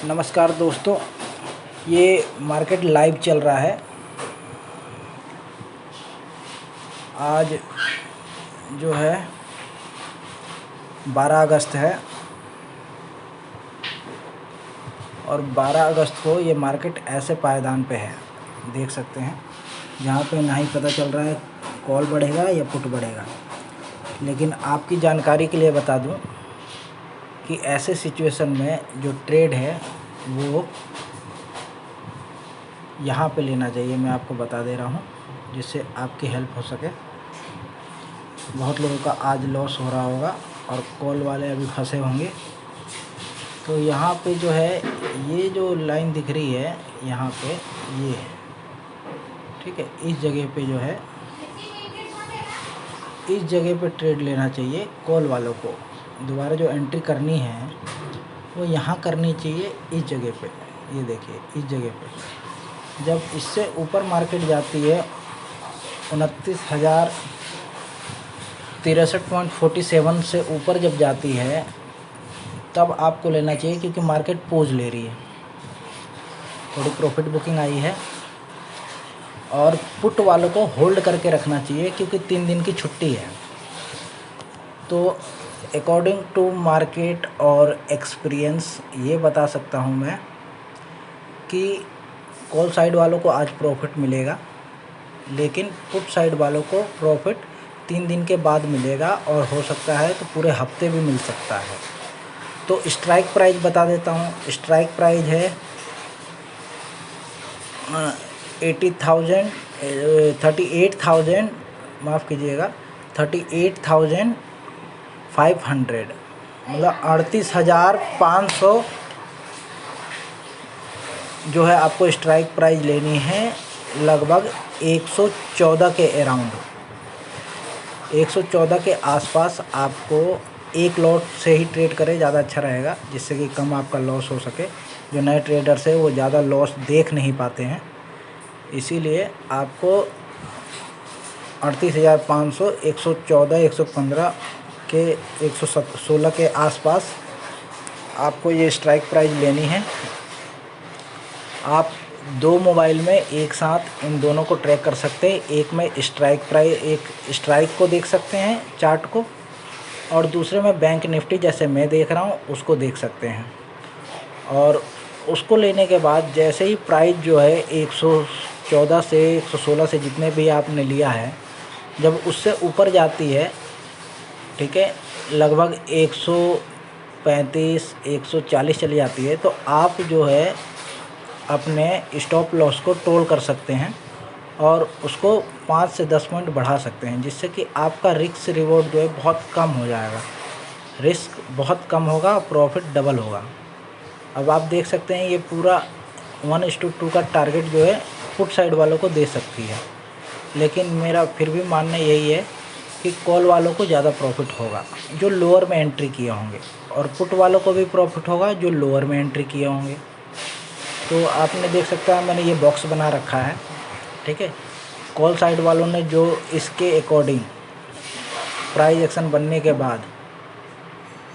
नमस्कार दोस्तों, ये मार्केट लाइव चल रहा है। आज जो है 12 अगस्त है और 12 अगस्त को ये मार्केट ऐसे पायदान पे है, देख सकते हैं, जहाँ पे ना ही पता चल रहा है कॉल बढ़ेगा या पुट बढ़ेगा। लेकिन आपकी जानकारी के लिए बता दूं कि ऐसे सिचुएशन में जो ट्रेड है वो यहाँ पे लेना चाहिए। मैं आपको बता दे रहा हूँ जिससे आपकी हेल्प हो सके। बहुत लोगों का आज लॉस हो रहा होगा और कॉल वाले अभी फंसे होंगे। तो यहाँ पे जो है ये जो लाइन दिख रही है यहाँ पे, ये है, ठीक है। इस जगह पे जो है, इस जगह पे ट्रेड लेना चाहिए कॉल वालों को। दोबारा जो एंट्री करनी है वो यहाँ करनी चाहिए, इस जगह पे। ये देखिए, इस जगह पे जब इससे ऊपर मार्केट जाती है 29,063.47 से ऊपर जब जाती है तब आपको लेना चाहिए, क्योंकि मार्केट पोज ले रही है। थोड़ी प्रॉफिट बुकिंग आई है और पुट वालों को होल्ड करके रखना चाहिए, क्योंकि 3 दिन की छुट्टी है। तो अकॉर्डिंग टू मार्केट और एक्सपीरियंस ये बता सकता हूँ मैं कि कॉल साइड वालों को आज प्रॉफिट मिलेगा, लेकिन पुट साइड वालों को प्रॉफिट 3 दिन के बाद मिलेगा और हो सकता है तो पूरे हफ्ते भी मिल सकता है। तो स्ट्राइक प्राइस बता देता हूँ। स्ट्राइक प्राइस है 38,000 माफ़ कीजिएगा 38,500, मतलब 38,500 जो है आपको स्ट्राइक प्राइस लेनी है। लगभग 114 के अराउंड, 114 के आसपास आपको एक लॉट से ही ट्रेड करें, ज़्यादा अच्छा रहेगा, जिससे कि कम आपका लॉस हो सके। जो नए ट्रेडर्स है वो ज़्यादा लॉस देख नहीं पाते हैं, इसीलिए आपको 38,500, 114, 115 के 116 के आसपास आपको ये स्ट्राइक प्राइस लेनी है। आप 2 मोबाइल में एक साथ इन दोनों को ट्रैक कर सकते हैं। एक में स्ट्राइक प्राइस, एक स्ट्राइक को देख सकते हैं चार्ट को, और दूसरे में बैंक निफ्टी जैसे मैं देख रहा हूँ उसको देख सकते हैं। और उसको लेने के बाद जैसे ही प्राइस जो है 114 से 116 से जितने भी आपने लिया है, जब उससे ऊपर जाती है, ठीक है, लगभग 135, 140 चली जाती है, तो आप जो है अपने स्टॉप लॉस को टोल कर सकते हैं और उसको 5 से 10 पॉइंट बढ़ा सकते हैं, जिससे कि आपका रिस्क रिवॉर्ड जो है बहुत कम हो जाएगा। रिस्क बहुत कम होगा, प्रॉफिट डबल होगा। अब आप देख सकते हैं ये पूरा 1:2 का टारगेट जो है पुट साइड वालों को दे सकती है, लेकिन मेरा फिर भी मानना यही है कि कॉल वालों को ज़्यादा प्रॉफिट होगा जो लोअर में एंट्री किए होंगे, और पुट वालों को भी प्रॉफिट होगा जो लोअर में एंट्री किए होंगे। तो आपने देख सकता है मैंने ये बॉक्स बना रखा है, ठीक है। कॉल साइड वालों ने जो इसके अकॉर्डिंग प्राइस एक्शन बनने के बाद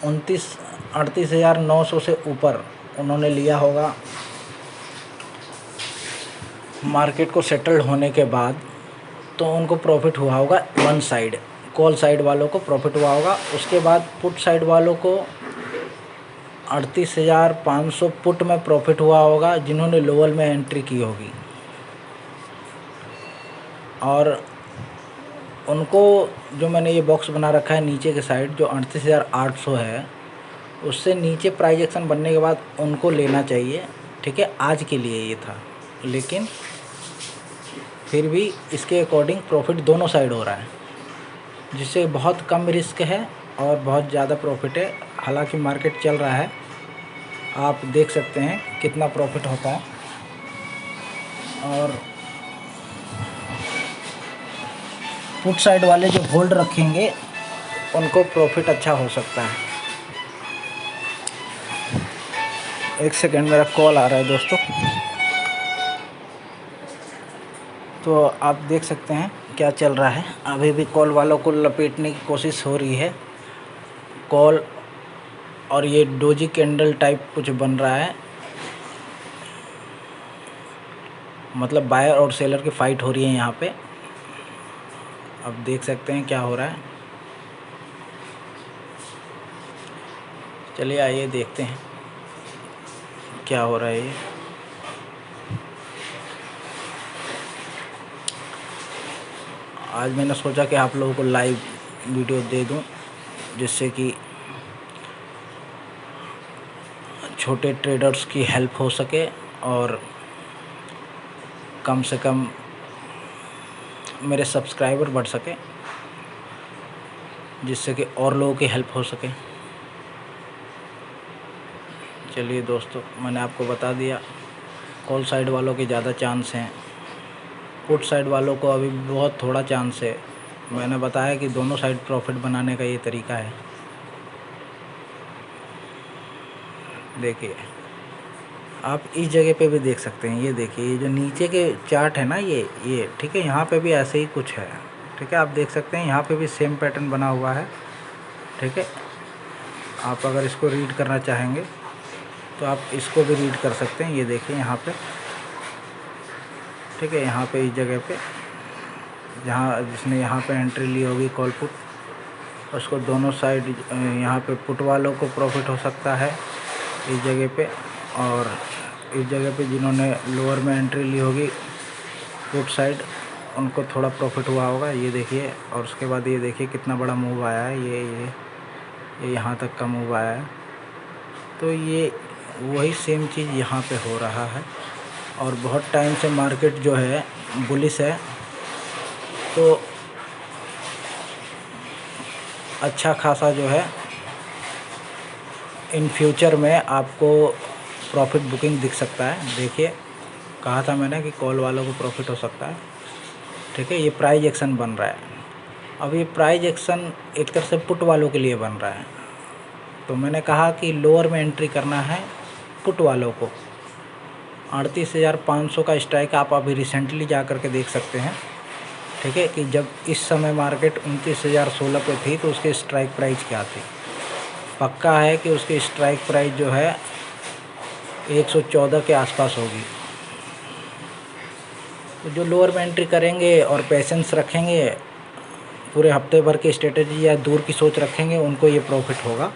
38,900 से ऊपर उन्होंने लिया होगा। मार्केट को सेटल्ड होने के बाद तो उनको प्रॉफिट हुआ होगा वन साइड, कॉल साइड वालों को प्रॉफिट हुआ होगा। उसके बाद पुट साइड वालों को 38,500 पुट में प्रॉफिट हुआ होगा, जिन्होंने लोअर में एंट्री की होगी। और उनको जो मैंने ये बॉक्स बना रखा है नीचे के साइड, जो 38,800 है, उससे नीचे प्राइस एक्शन बनने के बाद उनको लेना चाहिए, ठीक है। आज के लिए ये था, लेकिन फिर भी इसके अकॉर्डिंग प्रॉफिट दोनों साइड हो रहा है, जिससे बहुत कम रिस्क है और बहुत ज़्यादा प्रॉफिट है। हालांकि मार्केट चल रहा है, आप देख सकते हैं कितना प्रॉफिट होता है। और पुट साइड वाले जो होल्ड रखेंगे उनको प्रॉफिट अच्छा हो सकता है। एक सेकेंड, मेरा कॉल आ रहा है दोस्तों। तो आप देख सकते हैं क्या चल रहा है। अभी भी कॉल वालों को लपेटने की कोशिश हो रही है। कॉल और ये डोजी कैंडल टाइप कुछ बन रहा है, मतलब बायर और सेलर की फ़ाइट हो रही है यहाँ पे। अब देख सकते हैं क्या हो रहा है। चलिए आइए देखते हैं क्या हो रहा है ये। आज मैंने सोचा कि आप लोगों को लाइव वीडियो दे दूं, जिससे कि छोटे ट्रेडर्स की हेल्प हो सके और कम से कम मेरे सब्सक्राइबर बढ़ सके, जिससे कि और लोगों की हेल्प हो सके। चलिए दोस्तों, मैंने आपको बता दिया कॉल साइड वालों के ज़्यादा चांस हैं, पुट साइड वालों को अभी बहुत थोड़ा चांस है। मैंने बताया कि दोनों साइड प्रॉफिट बनाने का ये तरीका है। देखिए, आप इस जगह पे भी देख सकते हैं। ये देखिए, ये जो नीचे के चार्ट है ना, ये ठीक है, यहाँ पे भी ऐसे ही कुछ है। ठीक है, आप देख सकते हैं यहाँ पे भी सेम पैटर्न बना हुआ है। ठीक है, आप अगर इसको रीड करना चाहेंगे तो आप इसको भी रीड कर सकते हैं। ये देखिए यहाँ पे, ठीक है, यहाँ पे इस जगह पे जहाँ जिसने यहाँ पे एंट्री ली होगी कॉल पुट, उसको दोनों साइड यहाँ पे पुट वालों को प्रॉफिट हो सकता है इस जगह पे, और इस जगह पे जिन्होंने लोअर में एंट्री ली होगी पुट साइड, उनको थोड़ा प्रॉफिट हुआ होगा। ये देखिए, और उसके बाद ये देखिए कितना बड़ा मूव आया है। ये यहाँ तक का मूव आया है। तो ये वही सेम चीज़ यहाँ पे हो रहा है, और बहुत टाइम से मार्केट जो है बुलिश है। तो अच्छा खासा जो है इन फ्यूचर में आपको प्रॉफिट बुकिंग दिख सकता है। देखिए, कहा था मैंने कि कॉल वालों को प्रॉफिट हो सकता है। ठीक है, ये प्राइस एक्शन बन रहा है। अब ये प्राइस एक्शन एक तरह से पुट वालों के लिए बन रहा है। तो मैंने कहा कि लोअर में एंट्री करना है पुट वालों को। 38,500 का स्ट्राइक आप अभी रिसेंटली जा कर के देख सकते हैं। ठीक है, कि जब इस समय मार्केट 29,016 पे थी तो उसके स्ट्राइक प्राइस क्या थी। पक्का है कि उसकी स्ट्राइक प्राइस जो है 114 के आसपास होगी। तो जो लोअर में एंट्री करेंगे और पेशेंस रखेंगे, पूरे हफ्ते भर की स्ट्रेटजी या दूर की सोच रखेंगे, उनको ये प्रॉफिट होगा।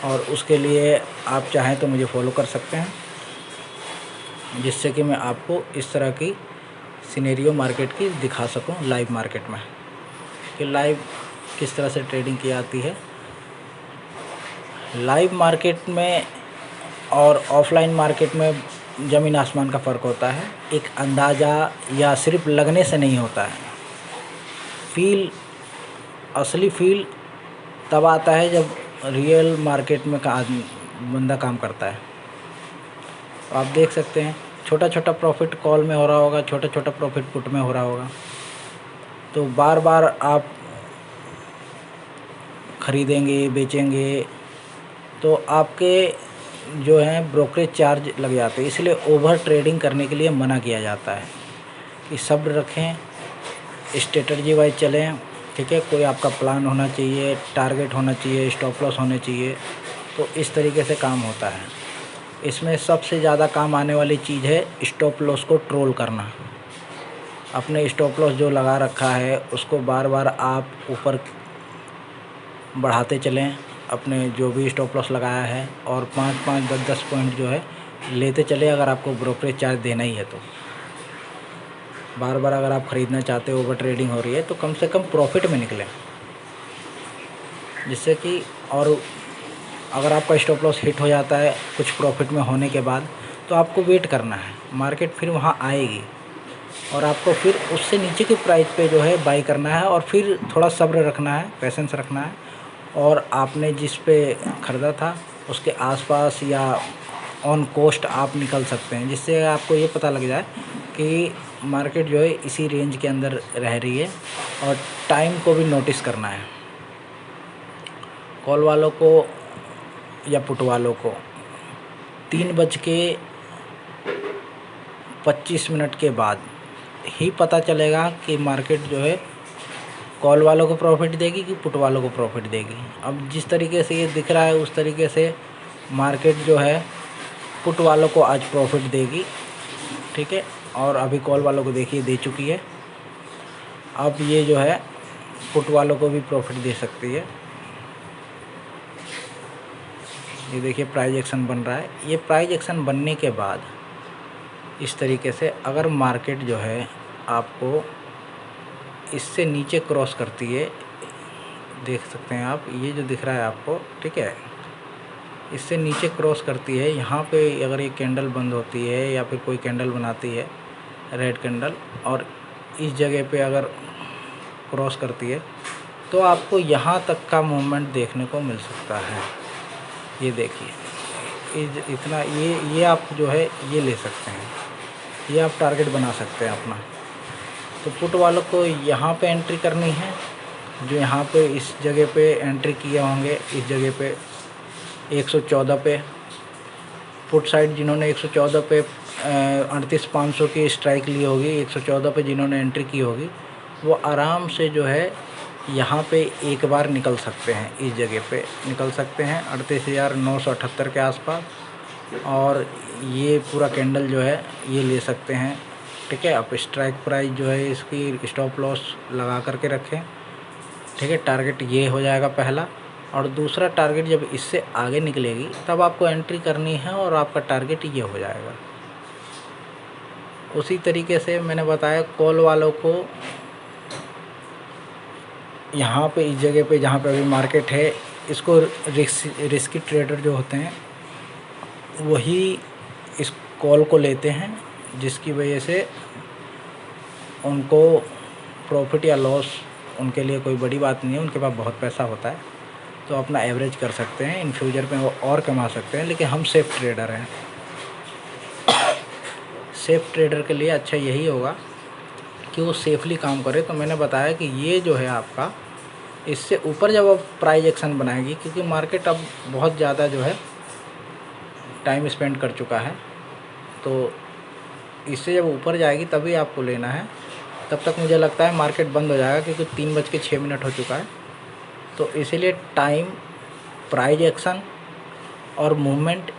और उसके लिए आप चाहें तो मुझे फॉलो कर सकते हैं, जिससे कि मैं आपको इस तरह की सिनेरियो मार्केट की दिखा सकूं लाइव मार्केट में, कि लाइव किस तरह से ट्रेडिंग की जाती है। लाइव मार्केट में और ऑफलाइन मार्केट में ज़मीन आसमान का फ़र्क होता है। एक अंदाज़ा या सिर्फ लगने से नहीं होता है। असली फील तब आता है जब रियल मार्केट में बंदा काम करता है। तो आप देख सकते हैं छोटा छोटा प्रॉफिट कॉल में हो रहा होगा, छोटा छोटा प्रॉफिट पुट में हो रहा होगा। तो बार बार आप ख़रीदेंगे बेचेंगे तो आपके जो हैं ब्रोकरेज चार्ज लग जाते हैं। इसलिए ओवर ट्रेडिंग करने के लिए मना किया जाता है कि सब्र रखें, स्ट्रेटजी वाइज चलें। ठीक है, कोई आपका प्लान होना चाहिए, टारगेट होना चाहिए, स्टॉप लॉस होने चाहिए। तो इस तरीके से काम होता है। इसमें सबसे ज़्यादा काम आने वाली चीज़ है स्टॉप लॉस को ट्रोल करना। अपने स्टॉप लॉस जो लगा रखा है उसको बार बार आप ऊपर बढ़ाते चलें, अपने जो भी स्टॉप लॉस लगाया है, और 5-5, 10-10 पॉइंट जो है लेते चले। अगर आपको ब्रोकरेज चार्ज देना ही है तो बार बार अगर आप ख़रीदना चाहते हो, ओवर ट्रेडिंग हो रही है, तो कम से कम प्रॉफिट में निकलें, जिससे कि, और अगर आपका स्टॉप लॉस हिट हो जाता है कुछ प्रॉफिट में होने के बाद, तो आपको वेट करना है। मार्केट फिर वहाँ आएगी और आपको फिर उससे नीचे की प्राइस पे जो है बाई करना है, और फिर थोड़ा सब्र रखना है, पेशेंस रखना है, और आपने जिस पे ख़रीदा था उसके आसपास या ऑन कोस्ट आप निकल सकते हैं, जिससे आपको ये पता लग जाए कि मार्केट जो है इसी रेंज के अंदर रह रही है। और टाइम को भी नोटिस करना है। कॉल वालों को या पुट वालों को 3:25 के बाद ही पता चलेगा कि मार्केट जो है कॉल वालों को प्रॉफिट देगी कि पुट वालों को प्रॉफिट देगी। अब जिस तरीके से ये दिख रहा है उस तरीके से मार्केट जो है पुट वालों को आज प्रॉफिट देगी, ठीक है। और अभी कॉल वालों को देखिए दे चुकी है। अब ये जो है पुट वालों को भी प्रॉफिट दे सकती है। ये देखिए प्राइस एक्शन बन रहा है। ये प्राइस एक्शन बनने के बाद इस तरीके से अगर मार्केट जो है आपको इससे नीचे क्रॉस करती है, देख सकते हैं आप, ये जो दिख रहा है आपको, ठीक है, इससे नीचे क्रॉस करती है, यहाँ पे अगर ये कैंडल बंद होती है या फिर कोई कैंडल बनाती है रेड कैंडल और इस जगह पे अगर क्रॉस करती है तो आपको यहाँ तक का मूवमेंट देखने को मिल सकता है। ये देखिए इतना, ये आप जो है ये ले सकते हैं, ये आप टारगेट बना सकते हैं अपना। तो पुट वालों को यहाँ पे एंट्री करनी है, जो यहाँ पे इस जगह पे एंट्री किए होंगे, इस जगह पे 114 पे पुट साइड जिन्होंने 114 पे 38,500 की स्ट्राइक ली होगी, 114 पे जिन्होंने एंट्री की होगी वो आराम से जो है यहाँ पे एक बार निकल सकते हैं, इस जगह पे निकल सकते हैं 38,978 के आसपास। और ये पूरा कैंडल जो है ये ले सकते हैं, ठीक है। आप स्ट्राइक प्राइस जो है इसकी स्टॉप लॉस लगा करके रखें, ठीक है। टारगेट ये हो जाएगा पहला, और दूसरा टारगेट जब इससे आगे निकलेगी तब आपको एंट्री करनी है और आपका टारगेट ये हो जाएगा। उसी तरीके से मैंने बताया कॉल वालों को यहाँ पे इस जगह पे जहाँ पे अभी मार्केट है, इसको रिस्की ट्रेडर जो होते हैं वही इस कॉल को लेते हैं, जिसकी वजह से उनको प्रॉफिट या लॉस उनके लिए कोई बड़ी बात नहीं है। उनके पास बहुत पैसा होता है तो अपना एवरेज कर सकते हैं, इन फ्यूचर में वो और कमा सकते हैं। लेकिन हम सेफ ट्रेडर हैं। सेफ ट्रेडर के लिए अच्छा यही होगा कि वो सेफली काम करे। तो मैंने बताया कि ये जो है आपका, इससे ऊपर जब आप प्राइस एक्शन बनाएगी, क्योंकि मार्केट अब बहुत ज़्यादा जो है टाइम स्पेंड कर चुका है, तो इससे जब ऊपर जाएगी तभी आपको लेना है। तब तक मुझे लगता है मार्केट बंद हो जाएगा, क्योंकि 3:06 हो चुका है। तो इसीलिए टाइम, प्राइस एक्शन और मूवमेंट,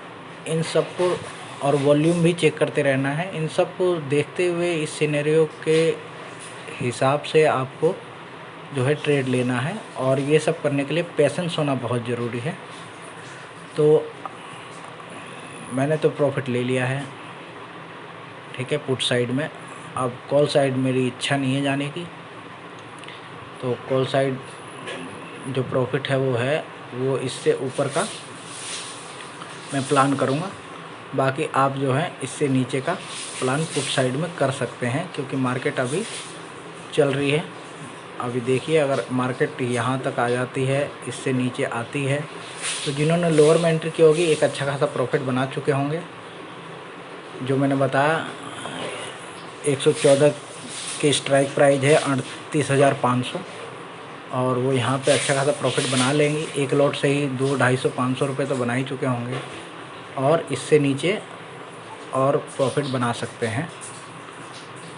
इन सब को, और वॉल्यूम भी चेक करते रहना है। इन सब को देखते हुए इस सिनेरियो के हिसाब से आपको जो है ट्रेड लेना है, और ये सब करने के लिए पेशेंस होना बहुत ज़रूरी है। तो मैंने तो प्रॉफिट ले लिया है, ठीक है, पुट साइड में। अब कॉल साइड मेरी इच्छा नहीं है जाने की, तो कॉल साइड जो प्रॉफिट है वो इससे ऊपर का मैं प्लान करूँगा। बाकी आप जो है इससे नीचे का प्लान पुट साइड में कर सकते हैं, क्योंकि मार्केट अभी चल रही है। अभी देखिए अगर मार्केट यहाँ तक आ जाती है, इससे नीचे आती है, तो जिन्होंने लोअर में एंट्री की होगी एक अच्छा खासा प्रॉफिट बना चुके होंगे। जो मैंने बताया 114 की स्ट्राइक प्राइस है 38,500, और वो यहाँ पे अच्छा खासा प्रॉफिट बना लेंगी। एक लॉट से ही 200-250-500 रुपये तो बना ही चुके होंगे, और इससे नीचे और प्रॉफिट बना सकते हैं।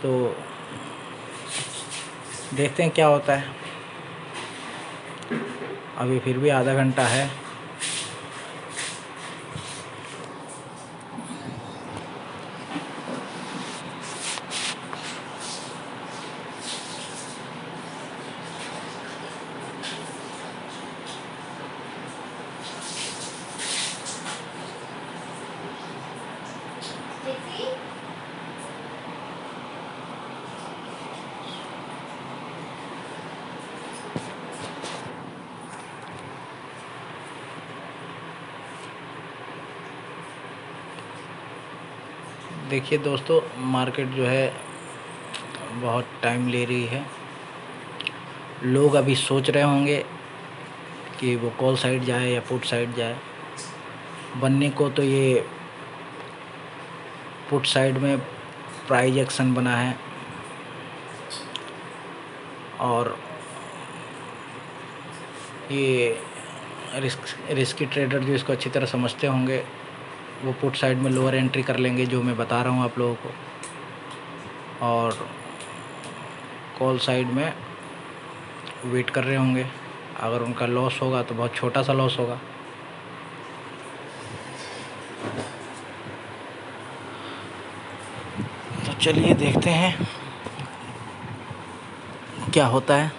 तो देखते हैं क्या होता है। अभी फिर भी आधा घंटा है। देखिए दोस्तों, मार्केट जो है बहुत टाइम ले रही है। लोग अभी सोच रहे होंगे कि वो कॉल साइड जाए या पुट साइड जाए। बनने को तो ये पुट साइड में प्राइस एक्शन बना है, और ये रिस्की ट्रेडर जो इसको अच्छी तरह समझते होंगे वो पुट साइड में लोअर एंट्री कर लेंगे, जो मैं बता रहा हूँ आप लोगों को, और कॉल साइड में वेट कर रहे होंगे। अगर उनका लॉस होगा तो बहुत छोटा सा लॉस होगा। चलिए देखते हैं क्या होता है।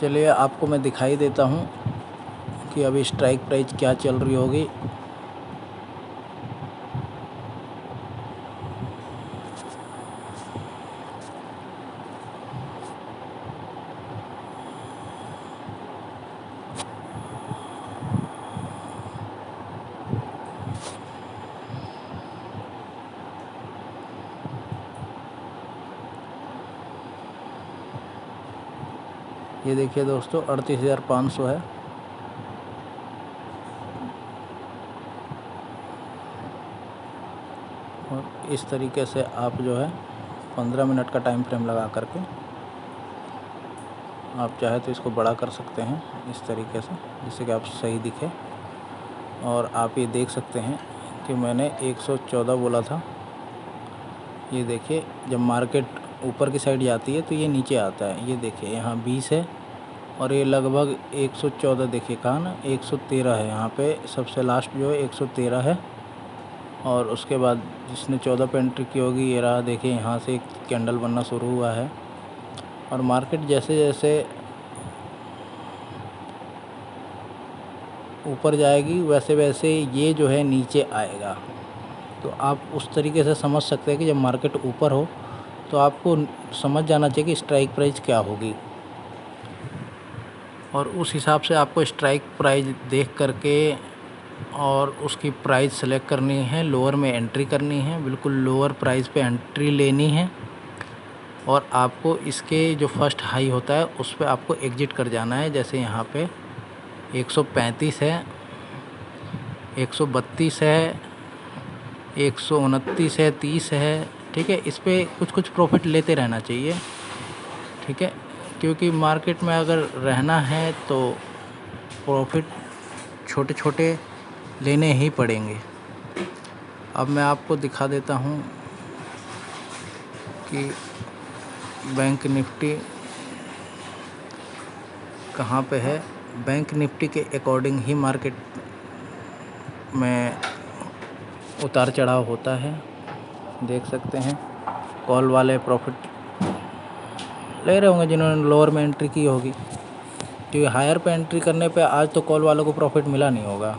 चलिए आपको मैं दिखाई देता हूँ कि अभी स्ट्राइक प्राइस क्या चल रही होगी। ये देखिए दोस्तों 38,500 है। और इस तरीके से आप जो है 15 मिनट का टाइम फ्रेम लगा करके आप चाहे तो इसको बड़ा कर सकते हैं इस तरीके से, जिससे कि आप सही दिखे। और आप ये देख सकते हैं कि मैंने 114 बोला था। ये देखिए जब मार्केट ऊपर की साइड जाती है तो ये नीचे आता है। ये देखिए यहाँ 20 है और ये लगभग 114 देखिए कहा ना 113 है। यहाँ पे सबसे लास्ट जो है 113 है। और उसके बाद जिसने 14 पे एंट्री की होगी ये रहा। देखिए यहाँ से एक कैंडल बनना शुरू हुआ है और मार्केट जैसे जैसे ऊपर जाएगी वैसे वैसे ये जो है नीचे आएगा। तो आप उस तरीके से समझ सकते हैं कि जब मार्केट ऊपर हो तो आपको समझ जाना चाहिए कि स्ट्राइक प्राइस क्या होगी, और उस हिसाब से आपको स्ट्राइक प्राइस देख करके और उसकी प्राइस सेलेक्ट करनी है। लोअर में एंट्री करनी है, बिल्कुल लोअर प्राइस पे एंट्री लेनी है। और आपको इसके जो फर्स्ट हाई होता है उस पर आपको एग्जिट कर जाना है। जैसे यहाँ पे 135 है, 132 है, 129 है, 30 है। ठीक है, इस पर कुछ कुछ प्रॉफिट लेते रहना चाहिए। ठीक है, क्योंकि मार्केट में अगर रहना है तो प्रॉफिट छोटे छोटे लेने ही पड़ेंगे। अब मैं आपको दिखा देता हूँ कि बैंक निफ्टी कहाँ पे है। बैंक निफ्टी के अकॉर्डिंग ही मार्केट में उतार चढ़ाव होता है। देख सकते हैं कॉल वाले प्रॉफिट ले रहे होंगे जिन्होंने लोअर में एंट्री की होगी, क्योंकि हायर पे एंट्री करने पे आज तो कॉल वालों को प्रॉफिट मिला नहीं होगा।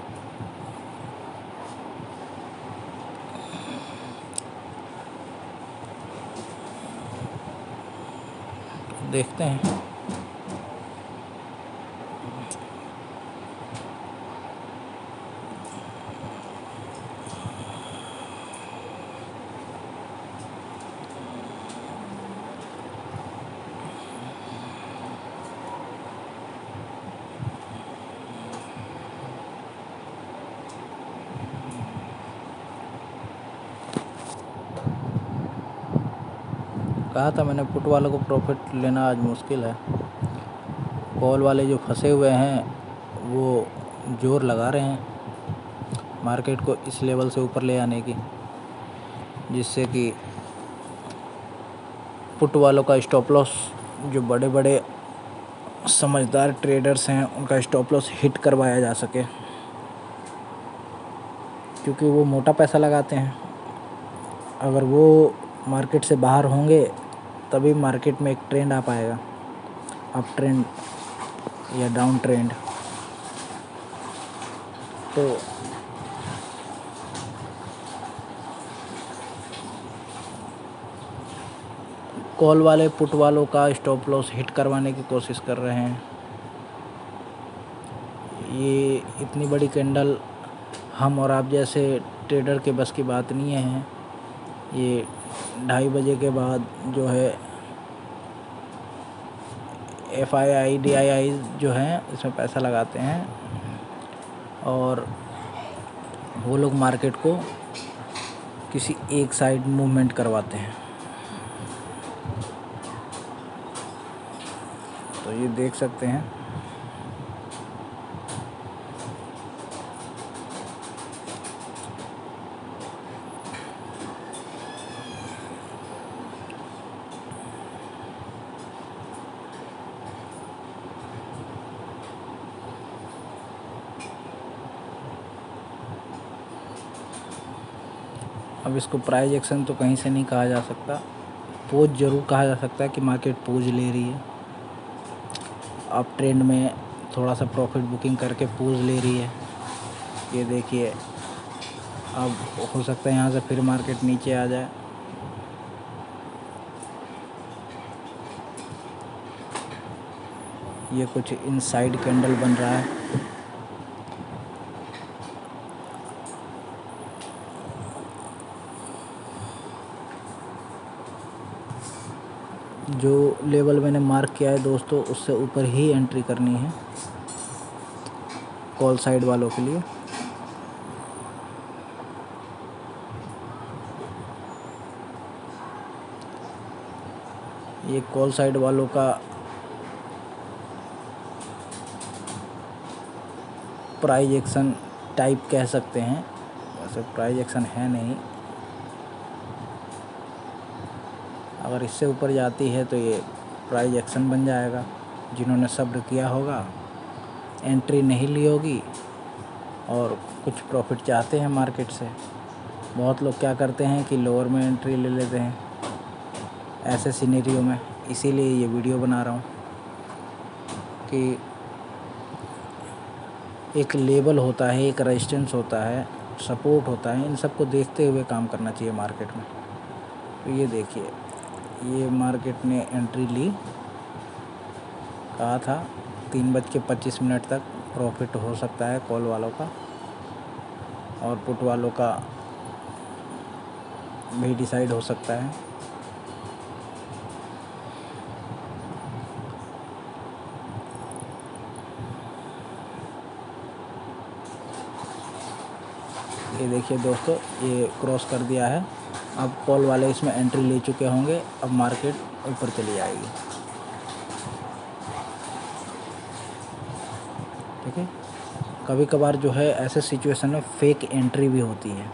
देखते हैं। कहा था मैंने पुट वालों को प्रॉफिट लेना आज मुश्किल है। कॉल वाले जो फंसे हुए हैं वो जोर लगा रहे हैं मार्केट को इस लेवल से ऊपर ले आने की, जिससे कि पुट वालों का स्टॉप लॉस, जो बड़े बड़े समझदार ट्रेडर्स हैं उनका स्टॉप लॉस हिट करवाया जा सके, क्योंकि वो मोटा पैसा लगाते हैं। अगर वो मार्केट से बाहर होंगे तभी मार्केट में एक ट्रेंड आ पाएगा, अप ट्रेंड या डाउन ट्रेंड। तो कॉल वाले पुट वालों का स्टॉप लॉस हिट करवाने की कोशिश कर रहे हैं। ये इतनी बड़ी कैंडल हम और आप जैसे ट्रेडर के बस की बात नहीं है। ये 2:30 बजे के बाद जो है FII DII जो हैं इसमें पैसा लगाते हैं और वो लोग मार्केट को किसी एक साइड मूवमेंट करवाते हैं। तो ये देख सकते हैं अब इसको प्राइस एक्शन तो कहीं से नहीं कहा जा सकता, पोज ज़रूर कहा जा सकता है कि मार्केट पोज ले रही है। अब ट्रेंड में थोड़ा सा प्रॉफिट बुकिंग करके पोज ले रही है। ये देखिए, अब हो सकता है यहाँ से फिर मार्केट नीचे आ जाए। ये कुछ इनसाइड कैंडल बन रहा है। जो लेवल मैंने मार्क किया है दोस्तों, उससे ऊपर ही एंट्री करनी है कॉल साइड वालों के लिए। ये कॉल साइड वालों का प्राइस एक्शन टाइप कह सकते हैं, वैसे प्राइस एक्शन है नहीं। अगर इससे ऊपर जाती है तो ये प्राइस एक्शन बन जाएगा। जिन्होंने सब्र किया होगा, एंट्री नहीं ली होगी और कुछ प्रॉफिट चाहते हैं मार्केट से, बहुत लोग क्या करते हैं कि लोअर में एंट्री ले लेते हैं ऐसे सिनेरियो में। इसीलिए ये वीडियो बना रहा हूँ कि एक लेवल होता है, एक रेजिस्टेंस होता है, सपोर्ट होता है, इन सबको देखते हुए काम करना चाहिए मार्केट में। तो ये देखिए, ये मार्केट ने एंट्री ली, कहा था 3:25 तक प्रॉफिट हो सकता है कॉल वालों का, और पुट वालों का भी डिसाइड हो सकता है। ये देखिए दोस्तों, ये क्रॉस कर दिया है। अब कॉल वाले इसमें एंट्री ले चुके होंगे, अब मार्केट ऊपर चली जाएगी। ठीक है, कभी कभार जो है ऐसे सिचुएशन में फेक एंट्री भी होती है,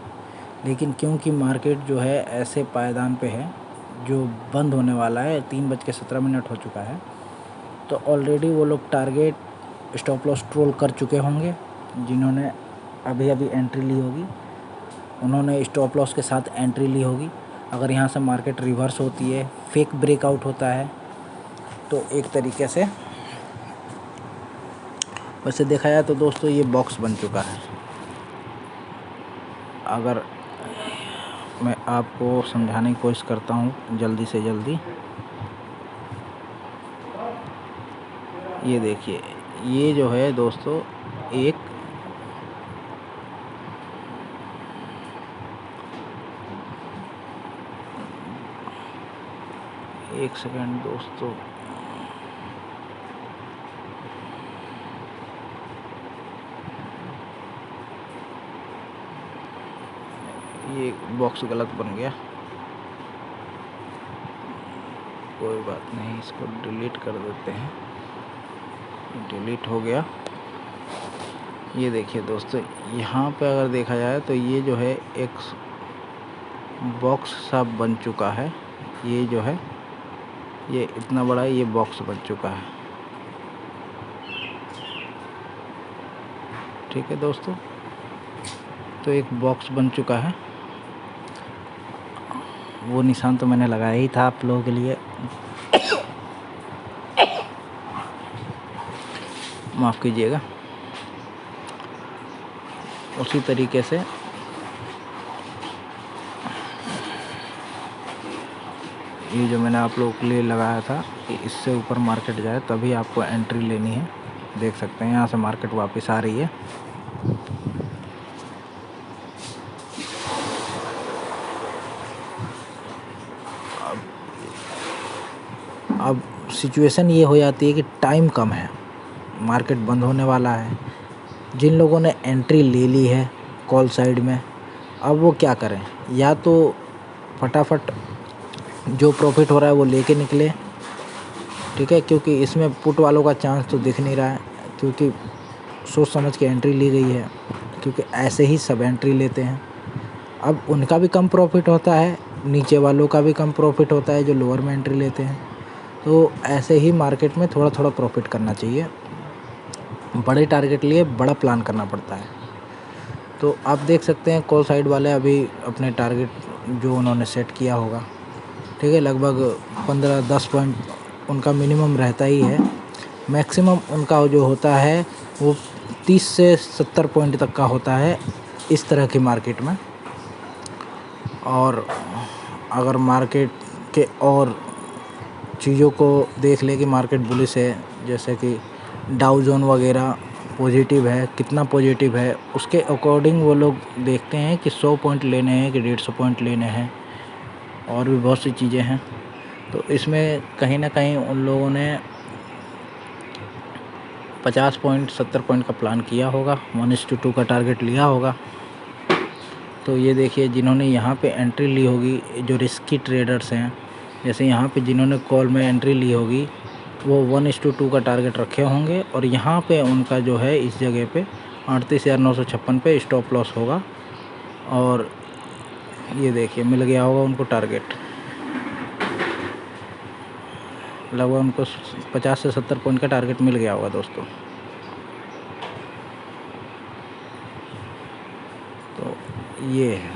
लेकिन क्योंकि मार्केट जो है ऐसे पायदान पे है जो बंद होने वाला है, 3:17 हो चुका है, तो ऑलरेडी वो लोग टारगेट स्टॉप लॉस ट्रोल कर चुके होंगे। जिन्होंने अभी अभी एंट्री ली होगी, उन्होंने स्टॉप लॉस के साथ एंट्री ली होगी। अगर यहाँ से मार्केट रिवर्स होती है, फेक ब्रेकआउट होता है, तो एक तरीके से वैसे देखा जाए तो दोस्तों ये बॉक्स बन चुका है। अगर मैं आपको समझाने की कोशिश करता हूँ जल्दी से जल्दी, ये देखिए, ये जो है दोस्तों एक सेकेंड दोस्तों, ये बॉक्स गलत बन गया, कोई बात नहीं, इसको डिलीट कर देते हैं। डिलीट हो गया। ये देखिए दोस्तों, यहाँ पे अगर देखा जाए तो ये जो है एक बॉक्स सा बन चुका है। ये जो है ये इतना बड़ा ये बॉक्स बन चुका है। ठीक है दोस्तों, तो एक बॉक्स बन चुका है। वो निशान तो मैंने लगाया ही था आप लोगों के लिए, माफ़ कीजिएगा। उसी तरीके से ये जो मैंने आप लोगों के लिए लगाया था कि इससे ऊपर मार्केट जाए तभी आपको एंट्री लेनी है। देख सकते हैं यहाँ से मार्केट वापस आ रही है। अब सिचुएशन ये हो जाती है कि टाइम कम है, मार्केट बंद होने वाला है। जिन लोगों ने एंट्री ले ली है कॉल साइड में, अब वो क्या करें, या तो फटाफट जो प्रॉफिट हो रहा है वो लेके निकले। ठीक है, क्योंकि इसमें पुट वालों का चांस तो दिख नहीं रहा है, क्योंकि सोच समझ के एंट्री ली गई है, क्योंकि ऐसे ही सब एंट्री लेते हैं। अब उनका भी कम प्रॉफिट होता है, नीचे वालों का भी कम प्रॉफिट होता है जो लोअर में एंट्री लेते हैं। तो ऐसे ही मार्केट में थोड़ा थोड़ा प्रॉफिट करना चाहिए। बड़े टारगेट लिए बड़ा प्लान करना पड़ता है। तो आप देख सकते हैं कॉल साइड वाले अभी अपने टारगेट जो उन्होंने सेट किया होगा, ठीक है, लगभग 15-10 पॉइंट उनका मिनिमम रहता ही है। मैक्सिमम उनका जो होता है वो 30 से 70 पॉइंट तक का होता है इस तरह की मार्केट में। और अगर मार्केट के और चीज़ों को देख ले कि मार्केट बुलिश है, जैसे कि डाउ जोन वगैरह पॉजिटिव है, कितना पॉजिटिव है, उसके अकॉर्डिंग वो लोग देखते हैं कि 100 पॉइंट लेने हैं कि 150 पॉइंट लेने हैं, और भी बहुत सी चीज़ें हैं। तो इसमें कहीं ना कहीं उन लोगों ने 50 पॉइंट 70 पॉइंट का प्लान किया होगा, 1:2 का टारगेट लिया होगा। तो ये देखिए, जिन्होंने यहाँ पे एंट्री ली होगी, जो रिस्की ट्रेडर्स हैं, जैसे यहाँ पे जिन्होंने कॉल में एंट्री ली होगी वो 1:2 का टारगेट रखे होंगे, और यहाँ पे उनका जो है इस जगह पे 38,956 पे स्टॉप लॉस होगा। और ये देखिए मिल गया होगा उनको टारगेट, लगभग उनको 50 से 70 पॉइंट का टारगेट मिल गया होगा दोस्तों। तो ये है,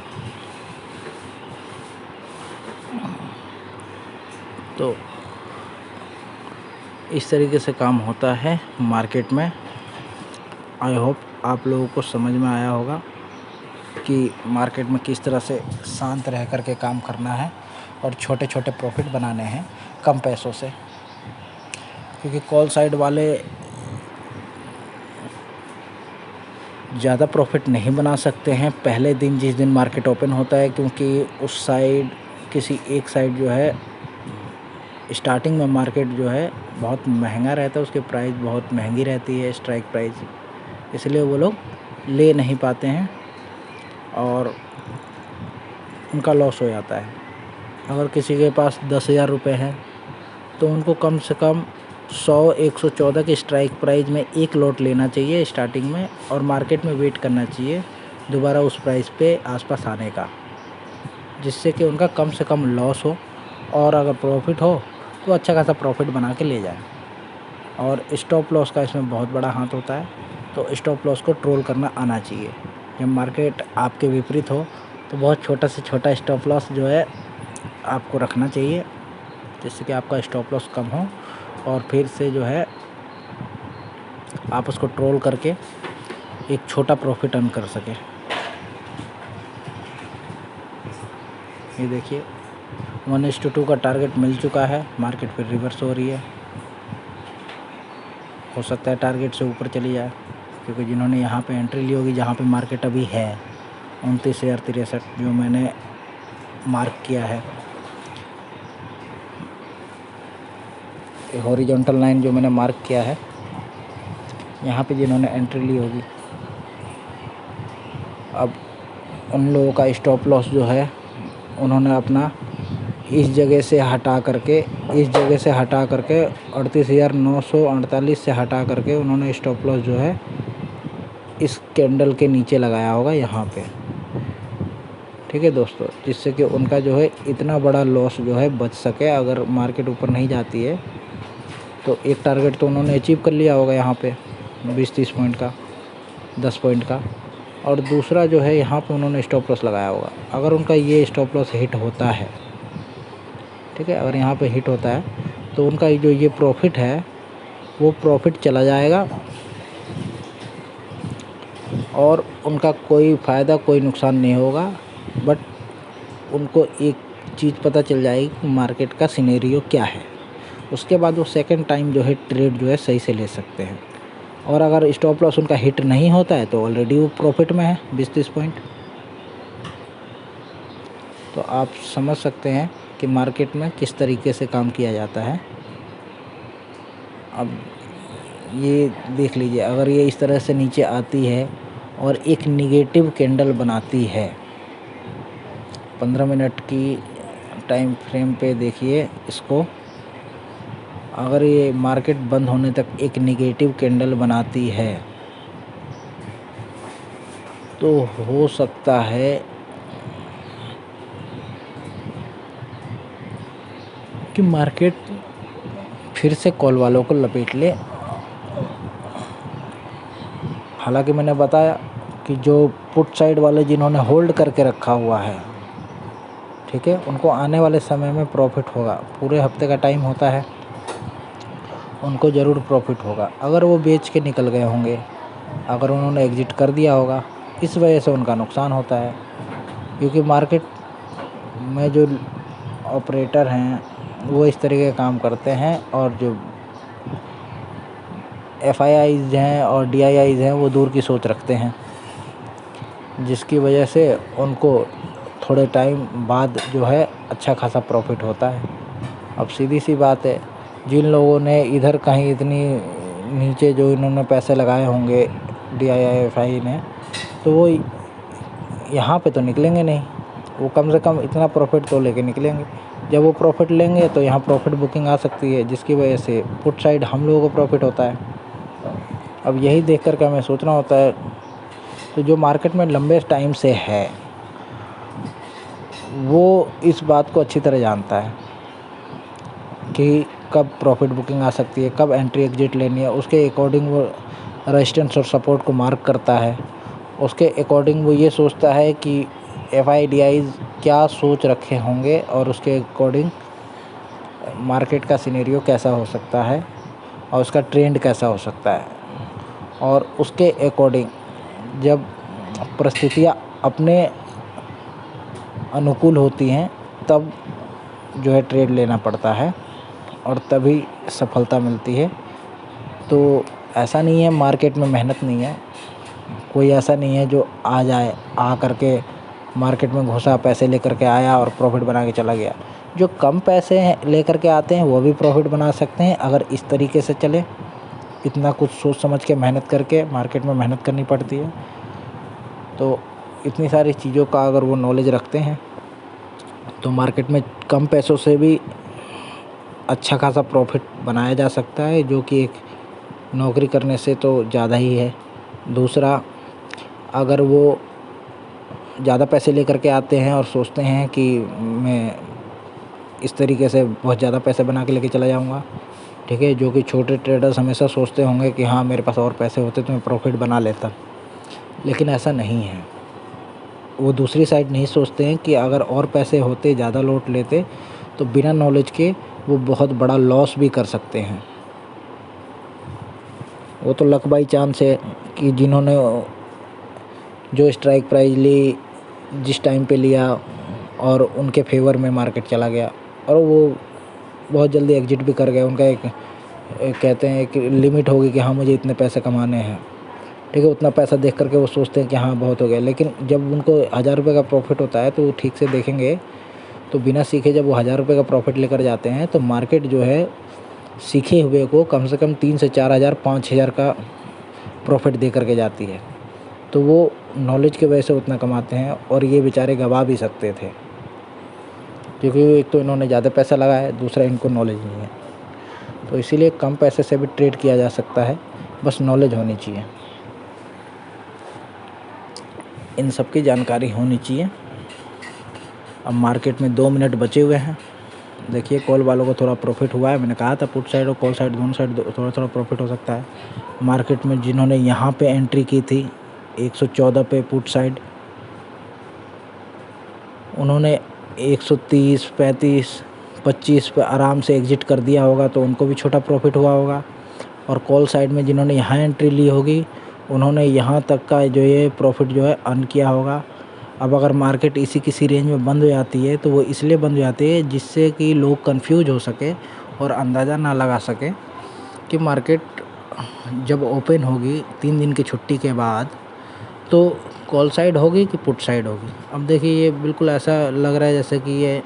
तो इस तरीके से काम होता है मार्केट में। आई होप आप लोगों को समझ में आया होगा कि मार्केट में किस तरह से शांत रह कर के काम करना है और छोटे छोटे प्रॉफिट बनाने हैं कम पैसों से, क्योंकि कॉल साइड वाले ज़्यादा प्रॉफिट नहीं बना सकते हैं पहले दिन जिस दिन मार्केट ओपन होता है, क्योंकि उस साइड किसी एक साइड जो है स्टार्टिंग में मार्केट जो है बहुत महंगा रहता है, उसकी प्राइस बहुत महंगी रहती है, स्ट्राइक प्राइस, इसलिए वो लोग ले नहीं पाते हैं और उनका लॉस हो जाता है। अगर किसी के पास 10,000 रुपये हैं तो उनको कम से कम 100-114 की स्ट्राइक प्राइस में एक लॉट लेना चाहिए स्टार्टिंग में, और मार्केट में वेट करना चाहिए दोबारा उस प्राइस पे आसपास आने का, जिससे कि उनका कम से कम लॉस हो, और अगर प्रॉफिट हो तो अच्छा खासा प्रॉफिट बना के ले जाए। और स्टॉप लॉस का इसमें बहुत बड़ा हाथ होता है, तो स्टॉप लॉस को ट्रोल करना आना चाहिए। जब मार्केट आपके विपरीत हो तो बहुत छोटा से छोटा स्टॉप लॉस जो है आपको रखना चाहिए, जिससे कि आपका स्टॉप लॉस कम हो और फिर से जो है आप उसको ट्रोल करके एक छोटा प्रॉफिट अर्न कर सके। ये देखिए 1:2 का टारगेट मिल चुका है, मार्केट फिर रिवर्स हो रही है, हो सकता है टारगेट से ऊपर चली जाए, क्योंकि जिन्होंने यहाँ पे एंट्री ली होगी जहाँ पे मार्केट अभी है 29,063 जो मैंने मार्क किया है, हॉरिजॉन्टल लाइन जो मैंने मार्क किया है, यहाँ पे जिन्होंने एंट्री ली होगी, अब उन लोगों का स्टॉप लॉस जो है उन्होंने अपना इस जगह से हटा करके 38,948 से हटा करके उन्होंने स्टॉप लॉस जो है इस कैंडल के नीचे लगाया होगा यहाँ पे, ठीक है दोस्तों, जिससे कि उनका जो है इतना बड़ा लॉस जो है बच सके। अगर मार्केट ऊपर नहीं जाती है तो एक टारगेट तो उन्होंने अचीव कर लिया होगा यहाँ पे 20-30 पॉइंट का, 10 पॉइंट का, और दूसरा जो है यहाँ पे उन्होंने स्टॉप लॉस लगाया होगा। अगर उनका ये स्टॉप लॉस हिट होता है, ठीक है, अगर यहाँ पे हिट होता है तो उनका जो ये प्रॉफिट है वो प्रॉफिट चला जाएगा और उनका कोई फ़ायदा कोई नुकसान नहीं होगा। बट उनको एक चीज़ पता चल जाएगी कि मार्केट का सिनेरियो क्या है, उसके बाद वो सेकंड टाइम जो है ट्रेड जो है सही से ले सकते हैं। और अगर स्टॉप लॉस उनका हिट नहीं होता है तो ऑलरेडी वो प्रॉफिट में है 20-30 पॉइंट। तो आप समझ सकते हैं कि मार्केट में किस तरीके से काम किया जाता है। अब ये देख लीजिए, अगर ये इस तरह से नीचे आती है और एक निगेटिव कैंडल बनाती है 15 मिनट की टाइम फ्रेम पे, देखिए इसको, अगर ये मार्केट बंद होने तक एक निगेटिव कैंडल बनाती है तो हो सकता है कि मार्केट फिर से कॉल वालों को लपेट ले। हालांकि मैंने बताया कि जो पुट साइड वाले जिन्होंने होल्ड करके रखा हुआ है, ठीक है, उनको आने वाले समय में प्रॉफिट होगा। पूरे हफ्ते का टाइम होता है, उनको ज़रूर प्रॉफिट होगा। अगर वो बेच के निकल गए होंगे, अगर उन्होंने एग्ज़िट कर दिया होगा, इस वजह से उनका नुकसान होता है। क्योंकि मार्केट में जो ऑपरेटर हैं वो इस तरीके का काम करते हैं, और जो FIIs हैं और DIIs हैं वो दूर की सोच रखते हैं, जिसकी वजह से उनको थोड़े टाइम बाद जो है अच्छा खासा प्रॉफिट होता है। अब सीधी सी बात है, जिन लोगों ने इधर कहीं इतनी नीचे जो इन्होंने पैसे लगाए होंगे DII FI ने, तो वो यहाँ पे तो निकलेंगे नहीं। वो कम से कम इतना प्रॉफिट तो लेके निकलेंगे। जब वो प्रॉफिट लेंगे तो यहाँ प्रॉफिट बुकिंग आ सकती है, जिसकी वजह से पुट साइड हम लोगों को प्रॉफिट होता है। अब यही देख कर के हमें सोचना होता है। तो जो मार्केट में लंबे टाइम से है वो इस बात को अच्छी तरह जानता है कि कब प्रॉफिट बुकिंग आ सकती है, कब एंट्री एग्जिट लेनी है। उसके अकॉर्डिंग वो रेजिस्टेंस और सपोर्ट को मार्क करता है। उसके अकॉर्डिंग वो ये सोचता है कि FIDIs क्या सोच रखे होंगे और उसके अकॉर्डिंग मार्केट का सिनेरियो कैसा हो सकता है और उसका ट्रेंड कैसा हो सकता है। और उसके अकॉर्डिंग जब परिस्थितियाँ अपने अनुकूल होती हैं तब जो है ट्रेड लेना पड़ता है और तभी सफलता मिलती है। तो ऐसा नहीं है मार्केट में मेहनत नहीं है, कोई ऐसा नहीं है जो आ जाए, आ करके मार्केट में घुसा, पैसे लेकर के आया और प्रॉफिट बना के चला गया। जो कम पैसे लेकर के आते हैं वो भी प्रॉफिट बना सकते हैं अगर इस तरीके से चले। इतना कुछ सोच समझ के मेहनत करके मार्केट में मेहनत करनी पड़ती है। तो इतनी सारी चीज़ों का अगर वो नॉलेज रखते हैं तो मार्केट में कम पैसों से भी अच्छा खासा प्रॉफिट बनाया जा सकता है, जो कि एक नौकरी करने से तो ज़्यादा ही है। दूसरा, अगर वो ज़्यादा पैसे लेकर के आते हैं और सोचते हैं कि मैं इस तरीके से बहुत ज़्यादा पैसे बना के लेके चला जाऊंगा, ठीक है, जो कि छोटे ट्रेडर्स हमेशा सोचते होंगे कि हाँ मेरे पास और पैसे होते तो मैं प्रॉफिट बना लेता, लेकिन ऐसा नहीं है। वो दूसरी साइड नहीं सोचते हैं कि अगर और पैसे होते, ज़्यादा लॉट लेते, तो बिना नॉलेज के वो बहुत बड़ा लॉस भी कर सकते हैं। वो तो लक बाई चांस है कि जिन्होंने जो स्ट्राइक प्राइस ली, जिस टाइम पे लिया और उनके फेवर में मार्केट चला गया और वो बहुत जल्दी एग्जिट भी कर गए। उनका एक कहते हैं कि लिमिट होगी कि हाँ मुझे इतने पैसे कमाने हैं, ठीक है, उतना पैसा देख करके वो सोचते हैं कि हाँ बहुत हो गया। लेकिन जब उनको 1000 रुपये का प्रॉफिट होता है तो वो ठीक से देखेंगे तो बिना सीखे जब वो 1000 रुपये का प्रॉफिट लेकर जाते हैं तो मार्केट जो है सीखे हुए को कम से कम 3 से 4000 5000 का प्रॉफिट दे करके जाती है। तो वो नॉलेज की वजह से उतना कमाते हैं और ये बेचारे गवा भी सकते थे, क्योंकि एक तो इन्होंने ज़्यादा पैसा लगाया है, दूसरा इनको नॉलेज नहीं है। तो इसीलिए कम पैसे से भी ट्रेड किया जा सकता है, बस नॉलेज होनी चाहिए, इन सब की जानकारी होनी चाहिए। अब मार्केट में 2 मिनट बचे हुए हैं। देखिए कॉल वालों को थोड़ा प्रॉफिट हुआ है। मैंने कहा था पुट साइड और कॉल साइड दोनों साइड थोड़ा थोड़ा प्रॉफिट हो सकता है। मार्केट में जिन्होंने यहाँ पे एंट्री की थी 114 पे पुट साइड, उन्होंने 130 35 25 पे आराम से एग्जिट कर दिया होगा, तो उनको भी छोटा प्रॉफिट हुआ होगा। और कॉल साइड में जिन्होंने यहाँ एंट्री ली होगी उन्होंने यहाँ तक का जो ये प्रॉफिट जो है अर्न किया होगा। अब अगर मार्केट इसी किसी रेंज में बंद हो जाती है तो वो इसलिए बंद हो जाती है जिससे कि लोग कंफ्यूज हो सके और अंदाज़ा ना लगा सके कि मार्केट जब ओपन होगी 3 दिन की छुट्टी के बाद तो कॉल साइड होगी कि पुट साइड होगी। अब देखिए ये बिल्कुल ऐसा लग रहा है जैसे कि ये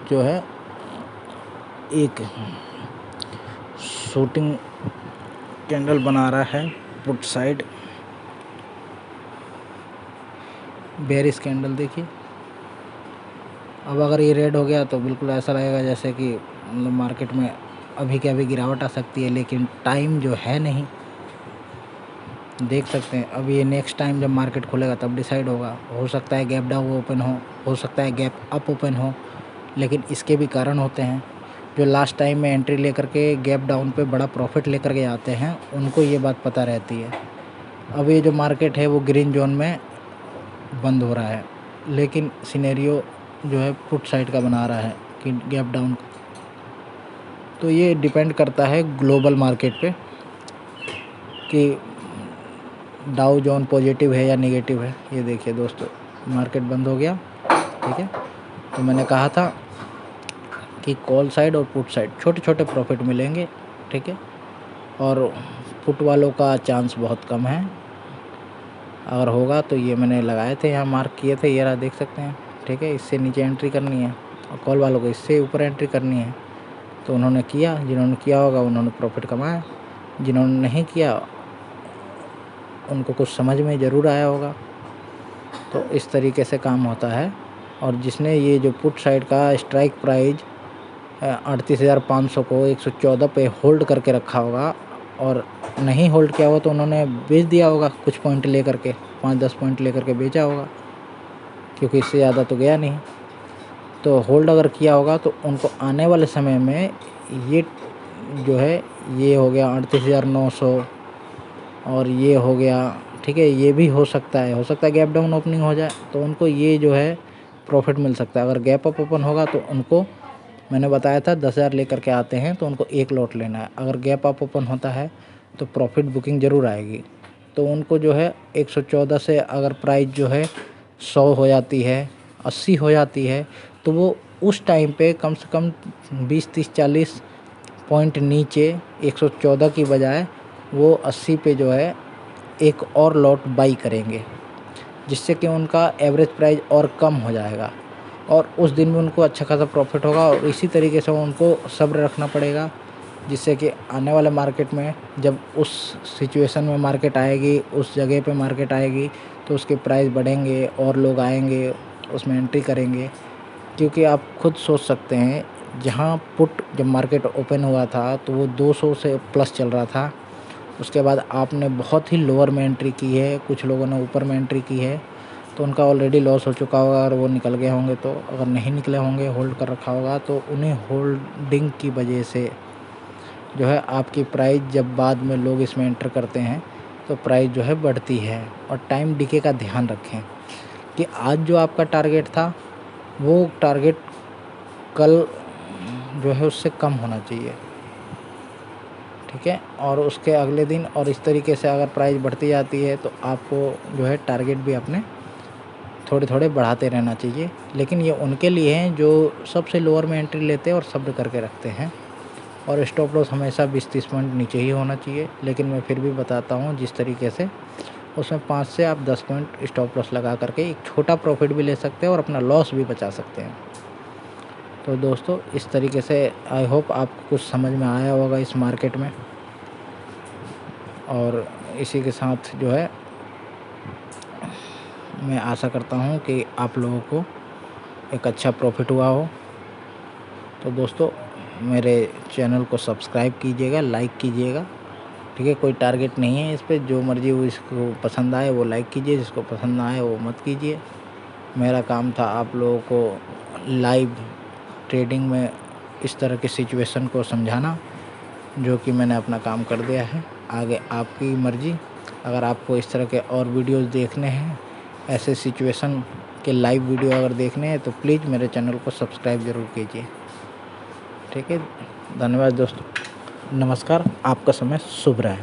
जो है एक शूटिंग कैंडल बना रहा है पुट साइड, बेरिश कैंडल। देखिए अब अगर ये रेड हो गया तो बिल्कुल ऐसा लगेगा जैसे कि मार्केट में अभी के अभी गिरावट आ सकती है, लेकिन टाइम जो है नहीं, देख सकते हैं। अब ये नेक्स्ट टाइम जब मार्केट खुलेगा तब डिसाइड होगा। हो सकता है गैप डाउन ओपन हो सकता है गैप अप ओपन हो, लेकिन इसके भी कारण होते हैं। जो लास्ट टाइम में एंट्री लेकर के गैप डाउन पे बड़ा प्रॉफिट लेकर के आते हैं उनको ये बात पता रहती है अब ये जो मार्केट है वो ग्रीन जोन में बंद हो रहा है, लेकिन सिनेरियो जो है पुट साइड का बना रहा है कि गैप डाउन। तो ये डिपेंड करता है ग्लोबल मार्केट पे कि डाउ जोन पॉजिटिव है या नेगेटिव है। ये देखिए दोस्तों, मार्केट बंद हो गया, ठीक है। तो मैंने कहा था कि कॉल साइड और पुट साइड छोटे छोटे प्रॉफिट मिलेंगे, ठीक है। और पुट वालों का चांस बहुत कम है, अगर होगा तो ये मैंने लगाए थे, यहाँ मार्क किए थे, ये रहा देख सकते हैं, ठीक है। इससे नीचे एंट्री करनी है और कॉल वालों को इससे ऊपर एंट्री करनी है। तो उन्होंने किया, जिन्होंने किया होगा उन्होंने प्रॉफिट कमाया, जिन्होंने नहीं किया उनको कुछ समझ में ज़रूर आया होगा। तो इस तरीके से काम होता है। और जिसने ये जो पुट साइड का स्ट्राइक प्राइस 38,500 को 114 पे होल्ड करके रखा होगा और नहीं होल्ड किया होगा तो उन्होंने बेच दिया होगा, कुछ पॉइंट ले करके 5-10 पॉइंट ले करके बेचा होगा, क्योंकि इससे ज़्यादा तो गया नहीं। तो होल्ड अगर किया होगा तो उनको आने वाले समय में ये जो है ये हो गया 38,900 और ये हो गया, ठीक है। ये भी हो सकता है गैप डाउन ओपनिंग हो जाए तो उनको ये जो है प्रॉफिट मिल सकता है। अगर गैप अप ओपन होगा तो उनको, मैंने बताया था 10,000 लेकर के आते हैं तो उनको एक लॉट लेना है। अगर गैप अप ओपन होता है तो प्रॉफिट बुकिंग ज़रूर आएगी। तो उनको जो है 114 से अगर प्राइस जो है 100 हो जाती है, 80 हो जाती है, तो वो उस टाइम पे कम से कम 20, 30, 40 पॉइंट नीचे 114 की बजाय वो 80 पे जो है एक और लॉट बाई करेंगे, जिससे कि उनका एवरेज प्राइस और कम हो जाएगा और उस दिन में उनको अच्छा खासा प्रॉफिट होगा। और इसी तरीके से उनको सब्र रखना पड़ेगा, जिससे कि आने वाले मार्केट में जब उस सिचुएशन में मार्केट आएगी, उस जगह पे मार्केट आएगी, तो उसके प्राइस बढ़ेंगे और लोग आएंगे, उसमें एंट्री करेंगे। क्योंकि आप खुद सोच सकते हैं, जहाँ पुट जब मार्केट ओपन हुआ था तो वो 200 से प्लस चल रहा था, उसके बाद आपने बहुत ही लोअर में एंट्री की है, कुछ लोगों ने ऊपर में एंट्री की है, तो उनका ऑलरेडी लॉस हो चुका होगा अगर वो निकल गए होंगे तो। अगर नहीं निकले होंगे, होल्ड कर रखा होगा, तो उन्हें होल्डिंग की वजह से जो है आपकी प्राइस, जब बाद में लोग इसमें एंटर करते हैं तो प्राइस जो है बढ़ती है। और टाइम डिके का ध्यान रखें कि आज जो आपका टारगेट था वो टारगेट कल जो है उससे कम होना चाहिए, ठीक है। और उसके अगले दिन, और इस तरीके से अगर प्राइस बढ़ती जाती है तो आपको जो है टारगेट भी अपने थोड़े थोड़े बढ़ाते रहना चाहिए। लेकिन ये उनके लिए हैं जो सबसे लोअर में एंट्री लेते हैं और सब्र करके रखते हैं। और स्टॉप लॉस हमेशा 20-30 पॉइंट नीचे ही होना चाहिए। लेकिन मैं फिर भी बताता हूँ जिस तरीके से, उसमें 5 से आप 10 पॉइंट स्टॉप लॉस लगा करके एक छोटा प्रॉफिट भी ले सकते हैं और अपना लॉस भी बचा सकते हैं। तो दोस्तों, इस तरीके से आई होप आपको कुछ समझ में आया होगा इस मार्केट में। और इसी के साथ जो है मैं आशा करता हूँ कि आप लोगों को एक अच्छा प्रॉफिट हुआ हो। तो दोस्तों, मेरे चैनल को सब्सक्राइब कीजिएगा, लाइक कीजिएगा, ठीक है। कोई टारगेट नहीं है इस पर, जो मर्जी हो, इसको पसंद आए वो लाइक कीजिए, जिसको पसंद ना आए वो मत कीजिए। मेरा काम था आप लोगों को लाइव ट्रेडिंग में इस तरह की सिचुएशन को समझाना, जो कि मैंने अपना काम कर दिया है। आगे आपकी मर्ज़ी। अगर आपको इस तरह के और वीडियोस देखने हैं, ऐसे सिचुएशन के लाइव वीडियो अगर देखने हैं, तो प्लीज़ मेरे चैनल को सब्सक्राइब ज़रूर कीजिए, ठीक है। धन्यवाद दोस्तों, नमस्कार, आपका समय शुभ रहे।